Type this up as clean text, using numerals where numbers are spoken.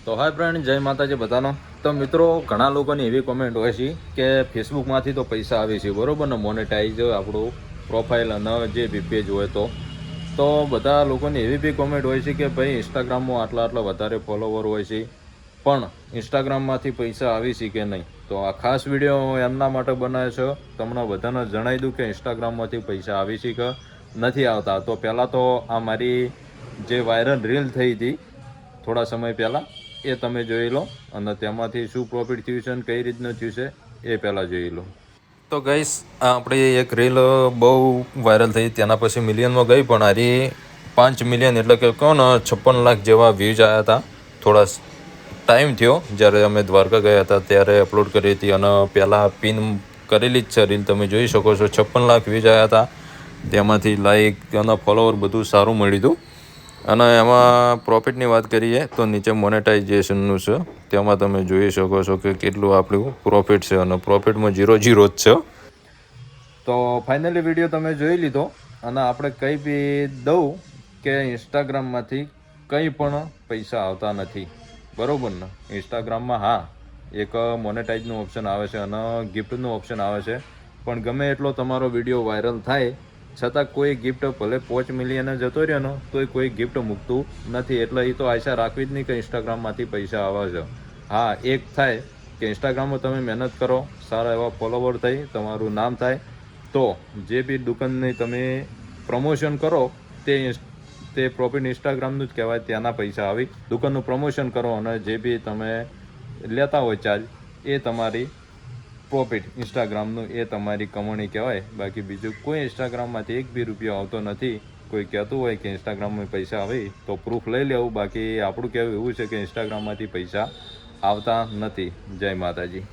તો હાય ફ્રેન્ડ, જય માતાજી બધાનો. તો મિત્રો, ઘણા લોકોની એવી કોમેન્ટ હોય છે કે ફેસબુકમાંથી તો પૈસા આવે છે, બરાબર ને, મોનેટાઈઝ આપણું પ્રોફાઇલ અને જે બી પેજ હોય તો બધા લોકોની એવી બી કોમેન્ટ હોય છે કે ભાઈ ઇન્સ્ટાગ્રામમાં આટલા વધારે ફોલોવર હોય છે પણ ઇન્સ્ટાગ્રામમાંથી પૈસા આવી છે કે નહીં. તો આ ખાસ વિડીયો હું એમના માટે બનાવ્યો છે, તમને બધાને જણાવી દઉં કે ઇન્સ્ટાગ્રામમાંથી પૈસા આવી છે કે નથી આવતા. તો પહેલાં તો આ મારી જે વાયરલ રીલ થઈ હતી થોડા સમય પહેલાં એ તમે જોઈ લો, અને તેમાંથી શું પ્રોફિટ થયું છે અને કઈ રીતનું થયું છે એ પહેલાં જોઈ લો. તો ગાઈસ, આપણી એક રીલ બહુ વાયરલ થઈ, તેના પછી મિલિયનમાં ગઈ, પણ હારી 5 મિલિયન એટલે કે કહો ને 56 લાખ જેવા વ્યૂઝ આવ્યા હતા. થોડા ટાઈમ થયો જ્યારે અમે દ્વારકા ગયા હતા ત્યારે અપલોડ કરી હતી, અને પહેલાં પિન કરેલી જ છે રીલ, તમે જોઈ શકો છો. 56 લાખ વ્યૂઝ આવ્યા હતા, તેમાંથી લાઈક અને ફોલોવર બધું સારું મળ્યું હતું. અને એમાં પ્રોફિટની વાત કરીએ તો નીચે મોનેટાઇઝેશનનું છે, તેમાં તમે જોઈ શકો છો કે કેટલું આપણું પ્રોફિટ છે, અને પ્રોફિટમાં 0 જ છે. તો ફાઇનલી વિડીયો તમે જોઈ લીધો, અને આપણે કંઈ બી દઉં કે ઇન્સ્ટાગ્રામમાંથી કંઈ પણ પૈસા આવતા નથી, બરાબર ને. ઇન્સ્ટાગ્રામમાં હા એક મોનેટાઇઝનું ઓપ્શન આવે છે અને ગિફ્ટનું ઓપ્શન આવે છે, પણ ગમે એટલો તમારો વિડીયો વાયરલ થાય છતાં કોઈ ગિફ્ટ ભલે 5 મિલિયન જતો રહ્યો ને તોય કોઈ ગિફ્ટ મૂકતું નથી. એટલે એ તો આશા રાખવી જ નહીં કે ઇન્સ્ટાગ્રામમાંથી પૈસા આવે છે. હા, એક થાય કે ઇન્સ્ટાગ્રામમાં તમે મહેનત કરો, સારા એવા ફોલોવર થઈ, તમારું નામ થાય, તો જે બી દુકાનની તમે પ્રમોશન કરો તે પ્રોફિટ ઇન્સ્ટાગ્રામનું જ કહેવાય, ત્યાંના પૈસા આવી. દુકાનનું પ્રમોશન કરો અને જે બી તમે લેતા હોય ચાર્જ એ તમારી પ્રોફિટ ઇન્સ્ટાગ્રામનું, એ તમારી કમાણી કહેવાય. બાકી બીજું કોઈ ઇન્સ્ટાગ્રામમાંથી એક બી રૂપિયો આવતો નથી. કોઈ કહેતું હોય કે ઇન્સ્ટાગ્રામમાં પૈસા આવે તો પ્રૂફ લઈ લેવું, બાકી આપણું કહેવું એવું છે કે ઇન્સ્ટાગ્રામમાંથી પૈસા આવતા નથી. જય માતાજી.